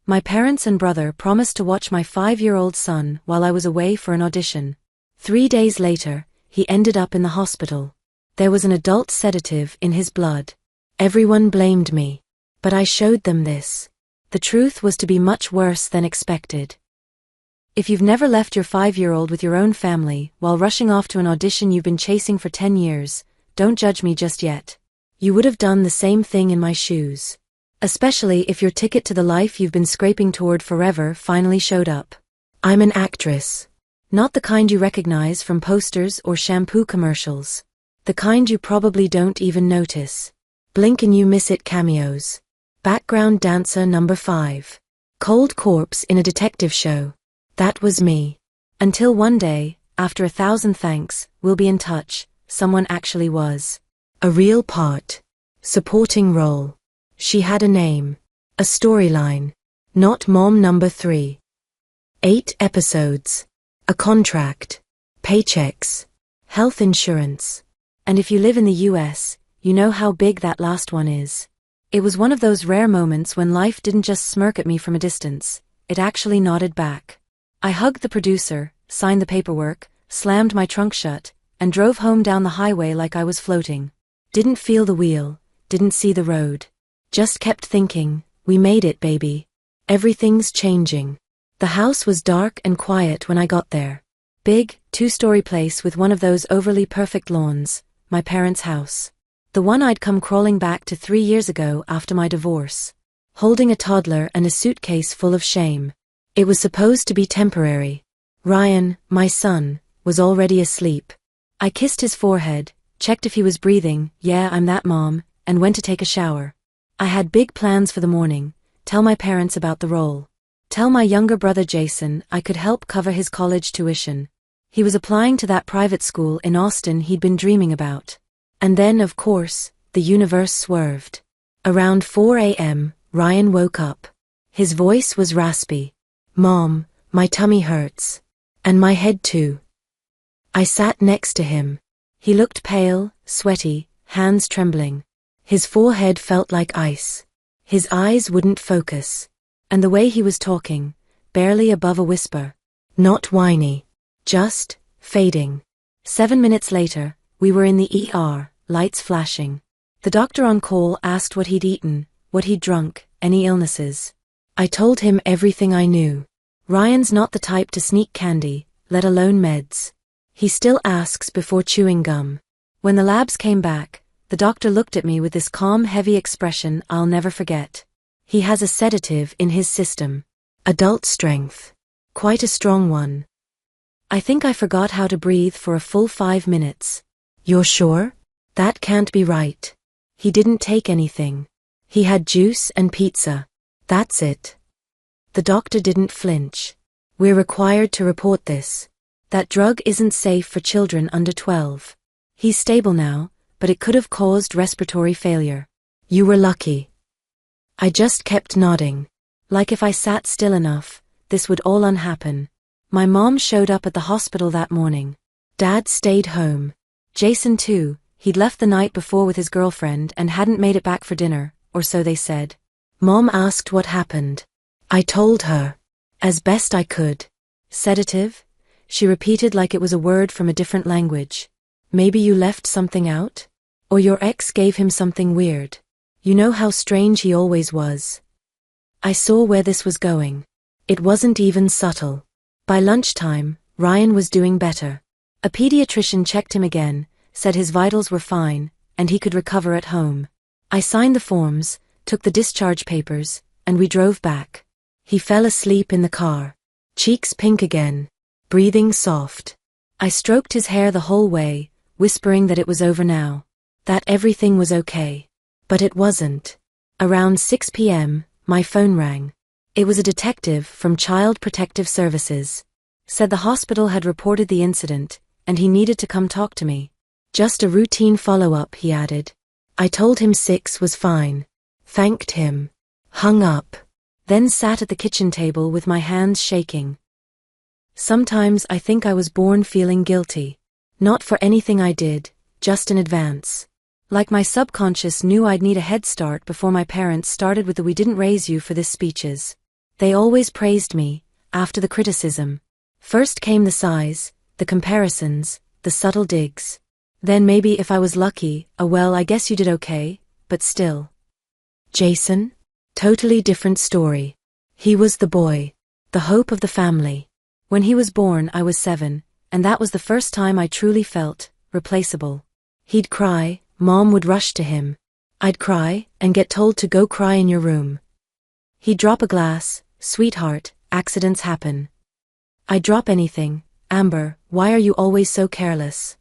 My parents and brother promised to watch my 5-year-old son while I was away for an audition. 3 days later, he ended up in the hospital. There was an adult sedative in his blood. Everyone blamed me. But I showed them this. The truth was to be much worse than expected. If you've never left your 5-year-old with your own family while rushing off to an audition you've been chasing for 10 years, don't judge me just yet. You would have done the same thing in my shoes. Especially if your ticket to the life you've been scraping toward forever finally showed up. I'm an actress. Not the kind you recognize from posters or shampoo commercials. The kind you probably don't even notice. Blink and you miss it cameos. Background dancer number 5. Cold corpse in a detective show. That was me. Until one day, after 1,000 thanks, we'll be in touch, someone actually was. A real part. Supporting role. She had a name. A storyline. Not mom number 3. 8 episodes. A contract. Paychecks. Health insurance. And if you live in the US, you know how big that last one is. It was one of those rare moments when life didn't just smirk at me from a distance, it actually nodded back. I hugged the producer, signed the paperwork, slammed my trunk shut, and drove home down the highway like I was floating. Didn't feel the wheel, didn't see the road. Just kept thinking, we made it, baby. Everything's changing. The house was dark and quiet when I got there. Big, 2-story place with one of those overly perfect lawns, my parents' house. The one I'd come crawling back to 3 years ago after my divorce. Holding a toddler and a suitcase full of shame. It was supposed to be temporary. Ryan, my son, was already asleep. I kissed his forehead, checked if he was breathing, yeah, I'm that mom, and went to take a shower. I had big plans for the morning, tell my parents about the role. Tell my younger brother Jason I could help cover his college tuition. He was applying to that private school in Austin he'd been dreaming about. And then, of course, the universe swerved. Around 4 a.m., Ryan woke up. His voice was raspy. Mom, my tummy hurts. And my head too. I sat next to him. He looked pale, sweaty, hands trembling. His forehead felt like ice. His eyes wouldn't focus. And the way he was talking, barely above a whisper. Not whiny. Just fading. 7 minutes later, we were in the ER, lights flashing. The doctor on call asked what he'd eaten, what he'd drunk, any illnesses. I told him everything I knew. Ryan's not the type to sneak candy, let alone meds. He still asks before chewing gum. When the labs came back, the doctor looked at me with this calm, heavy expression I'll never forget. He has a sedative in his system. Adult strength. Quite a strong one. I think I forgot how to breathe for a full 5 minutes. You're sure? That can't be right. He didn't take anything. He had juice and pizza. That's it. The doctor didn't flinch. We're required to report this. That drug isn't safe for children under 12. He's stable now, but it could have caused respiratory failure. You were lucky. I just kept nodding. Like if I sat still enough, this would all unhappen. My mom showed up at the hospital that morning. Dad stayed home. Jason too, he'd left the night before with his girlfriend and hadn't made it back for dinner, or so they said. Mom asked what happened. I told her. As best I could. Sedative? She repeated like it was a word from a different language. Maybe you left something out? Or your ex gave him something weird. You know how strange he always was. I saw where this was going. It wasn't even subtle. By lunchtime, Ryan was doing better. A pediatrician checked him again, said his vitals were fine, and he could recover at home. I signed the forms, took the discharge papers, and we drove back. He fell asleep in the car. Cheeks pink again. Breathing soft. I stroked his hair the whole way, whispering that it was over now. That everything was okay. But it wasn't. Around 6 p.m., my phone rang. It was a detective from Child Protective Services. Said the hospital had reported the incident, and he needed to come talk to me. Just a routine follow-up, he added. I told him 6 was fine. Thanked him. Hung up. Then sat at the kitchen table with my hands shaking. Sometimes I think I was born feeling guilty. Not for anything I did, just in advance. Like my subconscious knew I'd need a head start before my parents started with the "we didn't raise you for this" speeches. They always praised me, after the criticism. First came the size, the comparisons, the subtle digs. Then maybe if I was lucky, well, I guess you did okay, but still. Jason? Totally different story. He was the boy, the hope of the family. When he was born, I was 7, and that was the first time I truly felt replaceable. He'd cry, Mom would rush to him. I'd cry, and get told to go cry in your room. He'd drop a glass, sweetheart, accidents happen. I'd drop anything, Amber, why are you always so careless?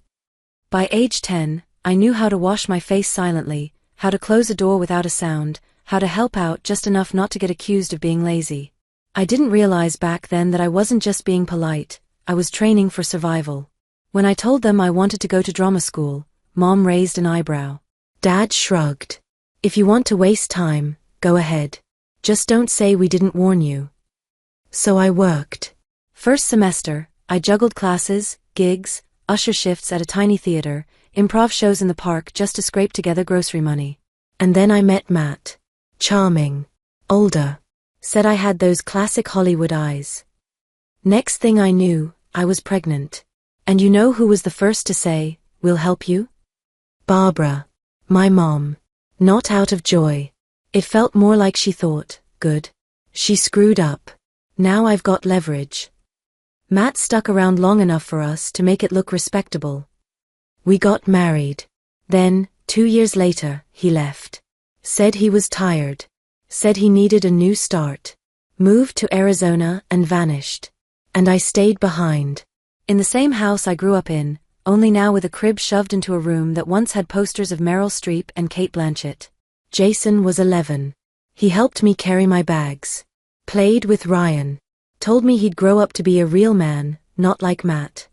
By age 10, I knew how to wash my face silently, how to close a door without a sound, how to help out just enough not to get accused of being lazy. I didn't realize back then that I wasn't just being polite, I was training for survival. When I told them I wanted to go to drama school, Mom raised an eyebrow. Dad shrugged. If you want to waste time, go ahead. Just don't say we didn't warn you. So I worked. First semester, I juggled classes, gigs, usher shifts at a tiny theater, improv shows in the park just to scrape together grocery money. And then I met Matt. Charming. Older. Said I had those classic Hollywood eyes. Next thing I knew, I was pregnant. And you know who was the first to say, "We'll help you"? Barbara. My mom. Not out of joy. It felt more like she thought, good. She screwed up. Now I've got leverage. Matt stuck around long enough for us to make it look respectable. We got married. Then, 2 years later, he left. Said he was tired. Said he needed a new start. Moved to Arizona and vanished. And I stayed behind. In the same house I grew up in, only now with a crib shoved into a room that once had posters of Meryl Streep and Cate Blanchett. Jason was 11. He helped me carry my bags. Played with Ryan. Told me he'd grow up to be a real man, not like Matt.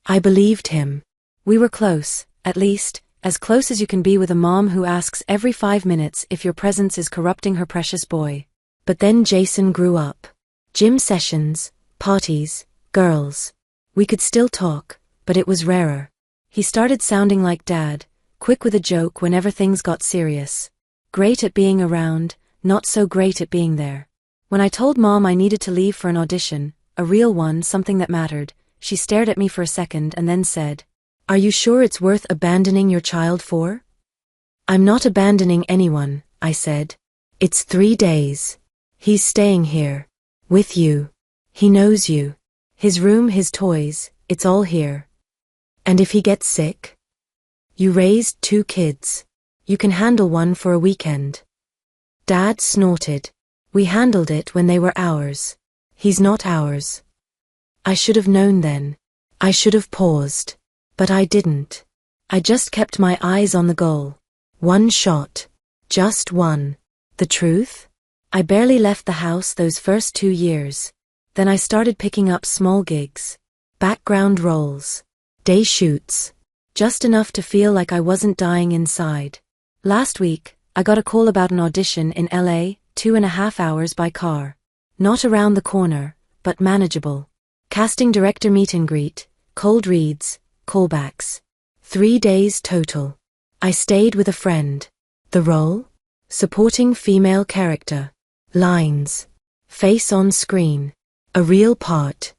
I believed him. We were close, at least, as close as you can be with a mom who asks every 5 minutes if your presence is corrupting her precious boy. But then Jason grew up. Gym sessions, parties, girls. We could still talk, but it was rarer. He started sounding like Dad, quick with a joke whenever things got serious. Great at being around, not so great at being there. When I told Mom I needed to leave for an audition, a real one, something that mattered, she stared at me for a second and then said, "Are you sure it's worth abandoning your child for?" "I'm not abandoning anyone," I said. "It's 3 days. He's staying here. With you. He knows you. His room, his toys, it's all here. And if he gets sick? You raised 2 kids. You can handle one for a weekend." Dad snorted. "We handled it when they were ours. He's not ours." I should have known then. I should have paused. But I didn't. I just kept my eyes on the goal. One shot. Just one. The truth? I barely left the house those first 2 years. Then I started picking up small gigs. Background roles. Day shoots. Just enough to feel like I wasn't dying inside. Last week, I got a call about an audition in LA, 2.5 hours by car. Not around the corner, but manageable. Casting director meet and greet, cold reads, callbacks. 3 days total. I stayed with a friend. The role? Supporting female character. Lines. Face on screen. A real part.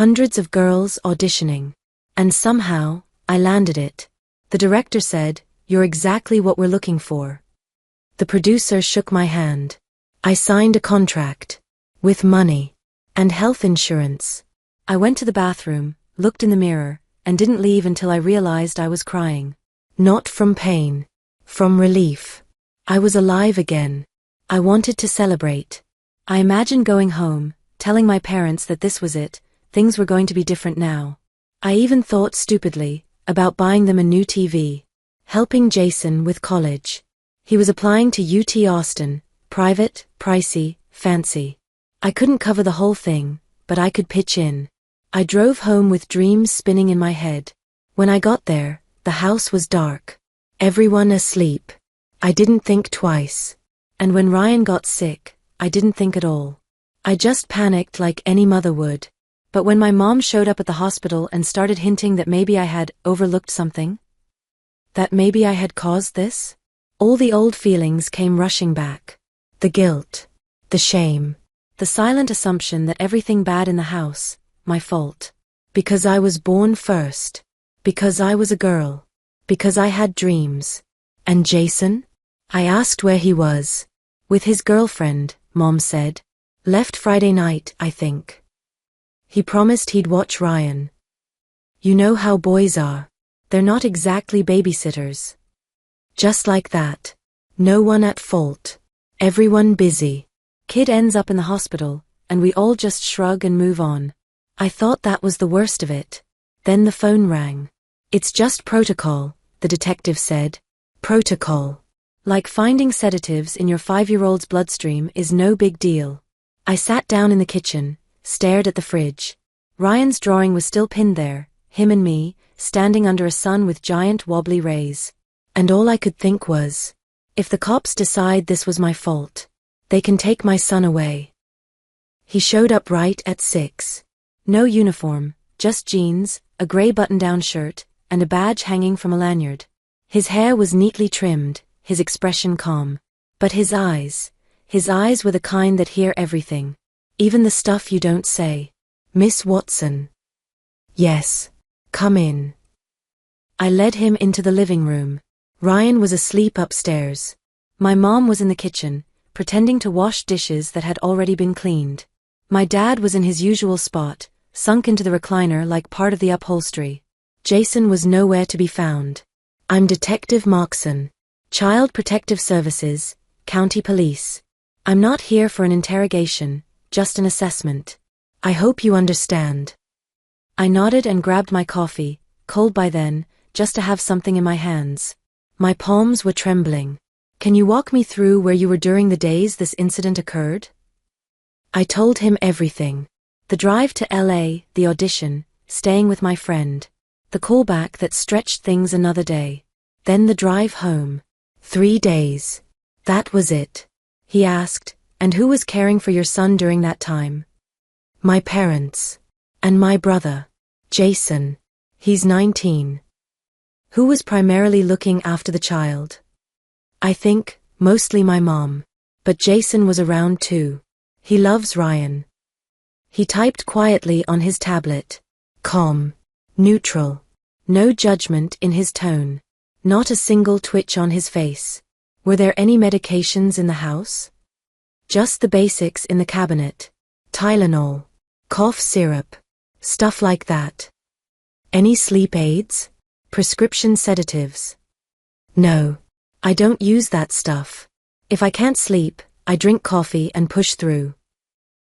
Hundreds of girls auditioning. And somehow, I landed it. The director said, "You're exactly what we're looking for." The producer shook my hand. I signed a contract. With money. And health insurance. I went to the bathroom, looked in the mirror, and didn't leave until I realized I was crying. Not from pain. From relief. I was alive again. I wanted to celebrate. I imagined going home, telling my parents that this was it, things were going to be different now. I even thought stupidly about buying them a new TV. Helping Jason with college. He was applying to UT Austin, private, pricey, fancy. I couldn't cover the whole thing, but I could pitch in. I drove home with dreams spinning in my head. When I got there, the house was dark. Everyone asleep. I didn't think twice. And when Ryan got sick, I didn't think at all. I just panicked like any mother would. But when my mom showed up at the hospital and started hinting that maybe I had overlooked something, that maybe I had caused this, all the old feelings came rushing back. The guilt. The shame. The silent assumption that everything bad in the house, my fault. Because I was born first. Because I was a girl. Because I had dreams. And Jason? I asked where he was. With his girlfriend, Mom said. Left Friday night, I think. He promised he'd watch Ryan. You know how boys are. They're not exactly babysitters. Just like that. No one at fault. Everyone busy. Kid ends up in the hospital, and we all just shrug and move on. I thought that was the worst of it. Then the phone rang. It's just protocol, the detective said. Protocol. Like finding sedatives in your 5-year-old's bloodstream is no big deal. I sat down in the kitchen, stared at the fridge. Ryan's drawing was still pinned there, him and me, standing under a sun with giant wobbly rays. And all I could think was, if the cops decide this was my fault, they can take my son away. He showed up right at 6. No uniform, just jeans, a gray button-down shirt, and a badge hanging from a lanyard. His hair was neatly trimmed, his expression calm. But his eyes were the kind that hear everything. Even the stuff you don't say. Miss Watson. Yes. Come in. I led him into the living room. Ryan was asleep upstairs. My mom was in the kitchen, pretending to wash dishes that had already been cleaned. My dad was in his usual spot, sunk into the recliner like part of the upholstery. Jason was nowhere to be found. I'm Detective Markson. Child Protective Services, County Police. I'm not here for an interrogation, just an assessment. I hope you understand. I nodded and grabbed my coffee, cold by then, just to have something in my hands. My palms were trembling. Can you walk me through where you were during the days this incident occurred? I told him everything. The drive to LA, the audition, staying with my friend. The callback that stretched things another day. Then the drive home. 3 days. That was it. He asked, and who was caring for your son during that time? My parents. And my brother. Jason. He's 19. Who was primarily looking after the child? I think, mostly my mom. But Jason was around too. He loves Ryan. He typed quietly on his tablet. Calm. Neutral. No judgment in his tone. Not a single twitch on his face. Were there any medications in the house? Just the basics in the cabinet. Tylenol. Cough syrup. Stuff like that. Any sleep aids? Prescription sedatives? No. I don't use that stuff. If I can't sleep, I drink coffee and push through.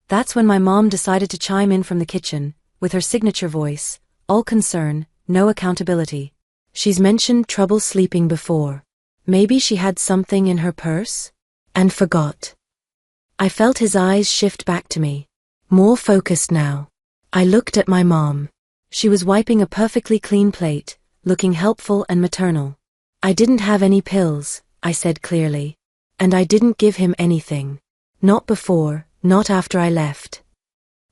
That's when my mom decided to chime in from the kitchen, with her signature voice, all concern, no accountability. She's mentioned trouble sleeping before. Maybe she had something in her purse? And forgot. I felt his eyes shift back to me. More focused now. I looked at my mom. She was wiping a perfectly clean plate, looking helpful and maternal. I didn't have any pills, I said clearly. And I didn't give him anything. Not before, not after I left.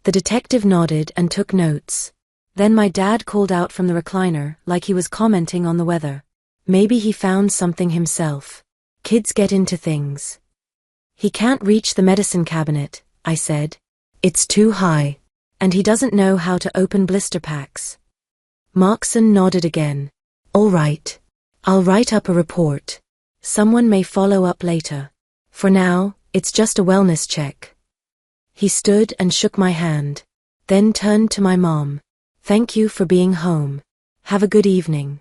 The detective nodded and took notes. Then my dad called out from the recliner like he was commenting on the weather. Maybe he found something himself. Kids get into things. He can't reach the medicine cabinet, I said. It's too high. And he doesn't know how to open blister packs. Markson nodded again. All right. I'll write up a report. Someone may follow up later. For now, it's just a wellness check. He stood and shook my hand. Then turned to my mom. Thank you for being home. Have a good evening.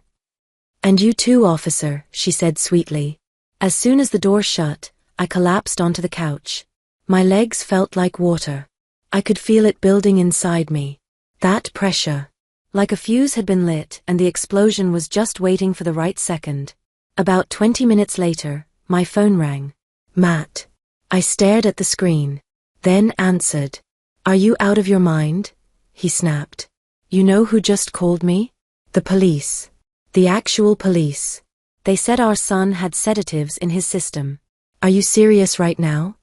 And you too, officer, she said sweetly. As soon as the door shut, I collapsed onto the couch. My legs felt like water. I could feel it building inside me. That pressure. Like a fuse had been lit and the explosion was just waiting for the right second. About 20 minutes later, my phone rang. Matt. I stared at the screen. Then answered. Are you out of your mind? He snapped. You know who just called me? The police. The actual police. They said our son had sedatives in his system. Are you serious right now?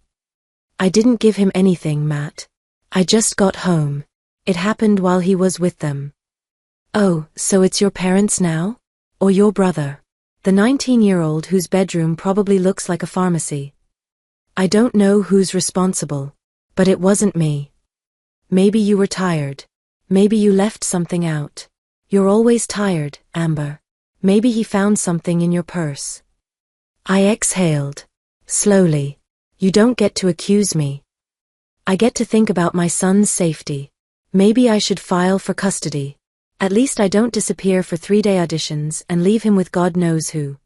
I didn't give him anything, Matt. I just got home. It happened while he was with them. Oh, so it's your parents now? Or your brother? The 19-year-old whose bedroom probably looks like a pharmacy. I don't know who's responsible. But it wasn't me. Maybe you were tired. Maybe you left something out. You're always tired, Amber. Maybe he found something in your purse. I exhaled. Slowly. You don't get to accuse me. I get to think about my son's safety. Maybe I should file for custody. At least I don't disappear for 3-day auditions and leave him with God knows who.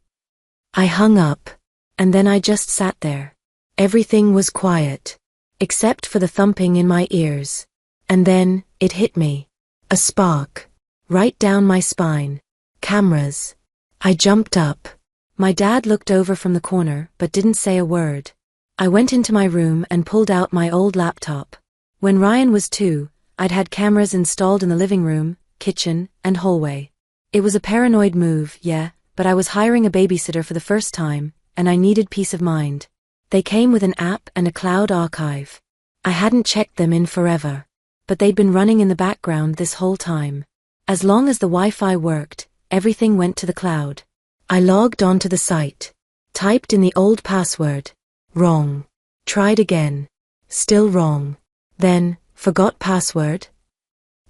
I hung up. And then I just sat there. Everything was quiet. Except for the thumping in my ears. And then, it hit me. A spark. Right down my spine. Cameras. I jumped up. My dad looked over from the corner but didn't say a word. I went into my room and pulled out my old laptop. When Ryan was 2, I'd had cameras installed in the living room, kitchen, and hallway. It was a paranoid move, yeah, but I was hiring a babysitter for the first time, and I needed peace of mind. They came with an app and a cloud archive. I hadn't checked them in forever. But they'd been running in the background this whole time. As long as the Wi-Fi worked, everything went to the cloud. I logged onto the site. Typed in the old password. Wrong. Tried again. Still wrong. Then, forgot password?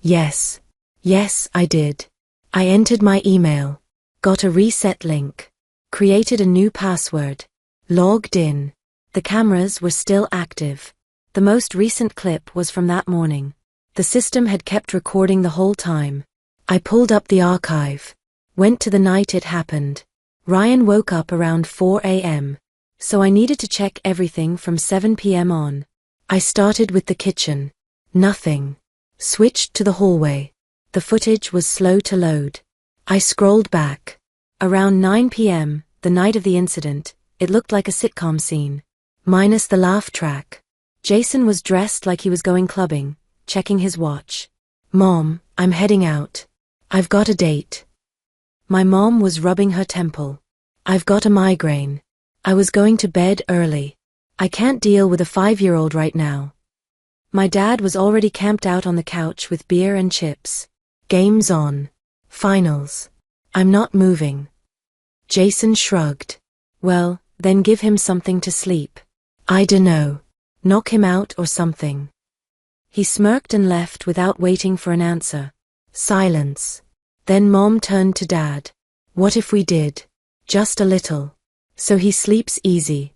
Yes. Yes, I did. I entered my email. Got a reset link. Created a new password. Logged in. The cameras were still active. The most recent clip was from that morning. The system had kept recording the whole time. I pulled up the archive. Went to the night it happened. Ryan woke up around 4 a.m. So I needed to check everything from 7 p.m. on. I started with the kitchen. Nothing. Switched to the hallway. The footage was slow to load. I scrolled back. Around 9 p.m., the night of the incident, it looked like a sitcom scene. Minus the laugh track. Jason was dressed like he was going clubbing, checking his watch. Mom, I'm heading out. I've got a date. My mom was rubbing her temple. I've got a migraine. I was going to bed early. I can't deal with a 5-year-old right now. My dad was already camped out on the couch with beer and chips. Game's on. Finals. I'm not moving. Jason shrugged. Well, then give him something to sleep. I dunno. Knock him out or something. He smirked and left without waiting for an answer. Silence. Then Mom turned to Dad. What if we did? Just a little. So he sleeps easy.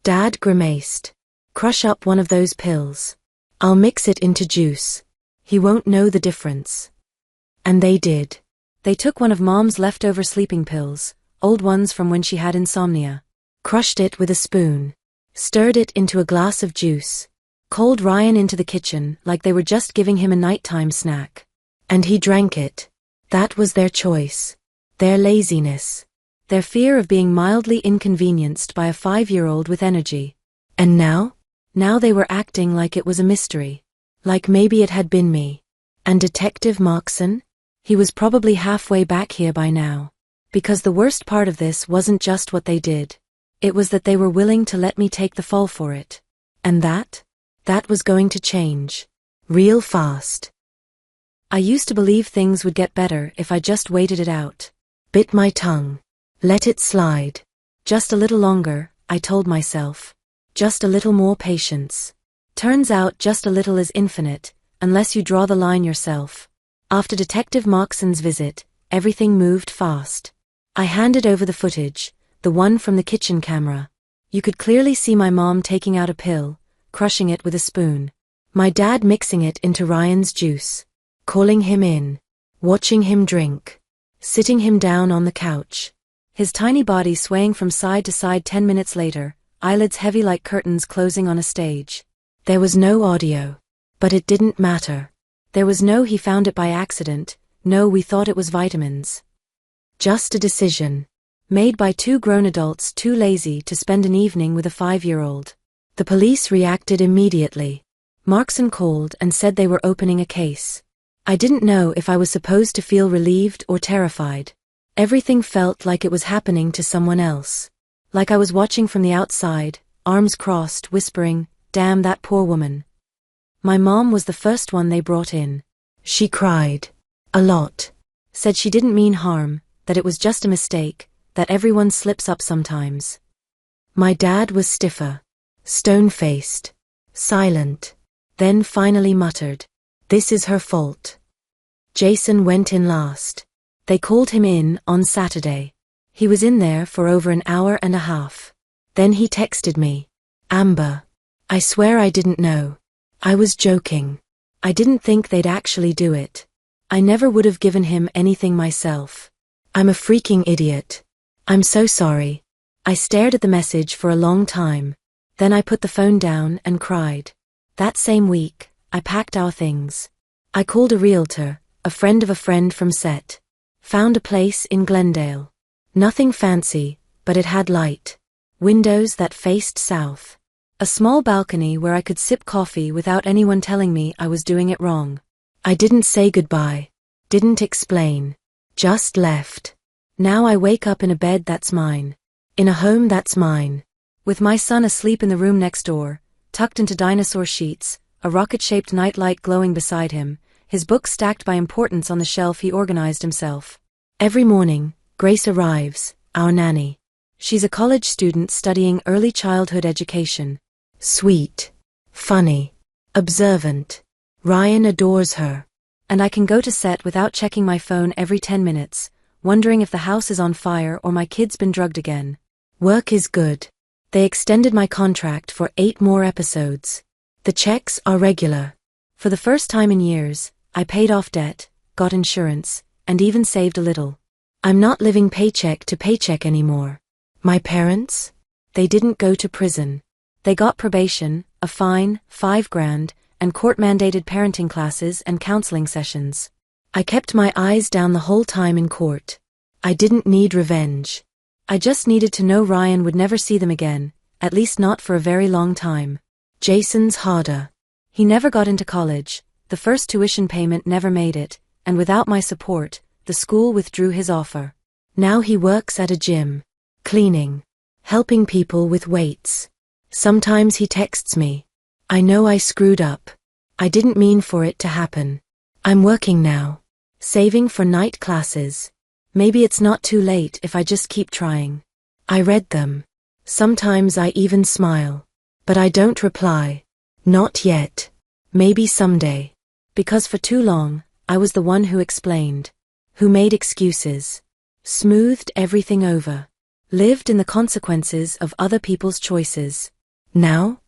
Dad grimaced. Crush up one of those pills. I'll mix it into juice. He won't know the difference. And they did. They took one of Mom's leftover sleeping pills, old ones from when she had insomnia. Crushed it with a spoon. Stirred it into a glass of juice. Called Ryan into the kitchen like they were just giving him a nighttime snack. And he drank it. That was their choice. Their laziness. Their fear of being mildly inconvenienced by a 5-year-old with energy. And now? Now they were acting like it was a mystery. Like maybe it had been me. And Detective Markson? He was probably halfway back here by now. Because the worst part of this wasn't just what they did. It was that they were willing to let me take the fall for it. And that was going to change. Real fast. I used to believe things would get better if I just waited it out. Bit my tongue. Let it slide. Just a little longer, I told myself. Just a little more patience. Turns out just a little is infinite, unless you draw the line yourself. After Detective Markson's visit, everything moved fast. I handed over the footage, the one from the kitchen camera. You could clearly see my mom taking out a pill, crushing it with a spoon. My dad mixing it into Ryan's juice. Calling him in. Watching him drink. Sitting him down on the couch. His tiny body swaying from side to side 10 minutes later, eyelids heavy like curtains closing on a stage. There was no audio. But it didn't matter. There was no he found it by accident, no we thought it was vitamins. Just a decision. Made by 2 grown adults too lazy to spend an evening with a 5-year-old. The police reacted immediately. Markson called and said they were opening a case. I didn't know if I was supposed to feel relieved or terrified. Everything felt like it was happening to someone else. Like I was watching from the outside, arms crossed, whispering, "Damn that poor woman." My mom was the first one they brought in. She cried. A lot. Said she didn't mean harm, that it was just a mistake, that everyone slips up sometimes. My dad was stiffer. Stone-faced. Silent. Then finally muttered, "This is her fault." Jason went in last. They called him in on Saturday. He was in there for over an hour and a half. Then he texted me, "Amber, I swear I didn't know. I was joking. I didn't think they'd actually do it. I never would have given him anything myself. I'm a freaking idiot. I'm so sorry." I stared at the message for a long time. Then I put the phone down and cried. That same week, I packed our things. I called a realtor, a friend of a friend from set. Found a place in Glendale. Nothing fancy, but it had light. Windows that faced south. A small balcony where I could sip coffee without anyone telling me I was doing it wrong. I didn't say goodbye. Didn't explain. Just left. Now I wake up in a bed that's mine. In a home that's mine. With my son asleep in the room next door, tucked into dinosaur sheets, a rocket-shaped nightlight glowing beside him, his books stacked by importance on the shelf he organized himself. Every morning, Grace arrives, our nanny. She's a college student studying early childhood education. Sweet. Funny. Observant. Ryan adores her. And I can go to set without checking my phone every 10 minutes, wondering if the house is on fire or my kid's been drugged again. Work is good. They extended my contract for 8 more episodes. The checks are regular. For the first time in years, I paid off debt, got insurance, and even saved a little. I'm not living paycheck to paycheck anymore. My parents? They didn't go to prison. They got probation, a fine, $5,000, and court-mandated parenting classes and counseling sessions. I kept my eyes down the whole time in court. I didn't need revenge. I just needed to know Ryan would never see them again, at least not for a very long time. Jason's harder. He never got into college, the first tuition payment never made it, and without my support, the school withdrew his offer. Now he works at a gym. Cleaning. Helping people with weights. Sometimes he texts me. I know I screwed up. I didn't mean for it to happen. I'm working now. Saving for night classes. Maybe it's not too late if I just keep trying. I read them. Sometimes I even smile. But I don't reply. Not yet. Maybe someday. Because for too long, I was the one who explained. Who made excuses. Smoothed everything over. Lived in the consequences of other people's choices. Now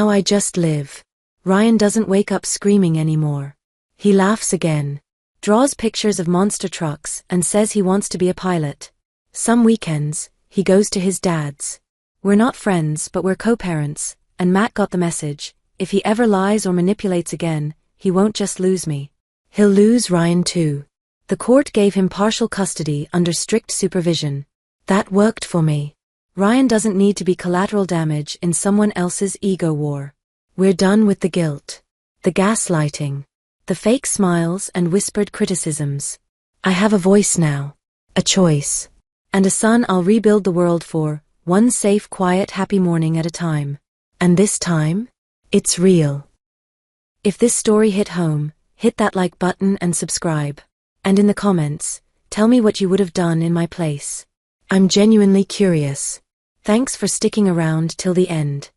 I just live. Ryan doesn't wake up screaming anymore. He laughs again. Draws pictures of monster trucks and says he wants to be a pilot. Some weekends, he goes to his dad's. We're not friends but we're co-parents, and Matt got the message. If he ever lies or manipulates again, he won't just lose me. He'll lose Ryan too. The court gave him partial custody under strict supervision. That worked for me. Ryan doesn't need to be collateral damage in someone else's ego war. We're done with the guilt. The gaslighting. The fake smiles and whispered criticisms. I have a voice now. A choice. And a son I'll rebuild the world for, one safe, quiet, happy morning at a time. And this time, it's real. If this story hit home, hit that like button and subscribe. And in the comments, tell me what you would have done in my place. I'm genuinely curious. Thanks for sticking around till the end.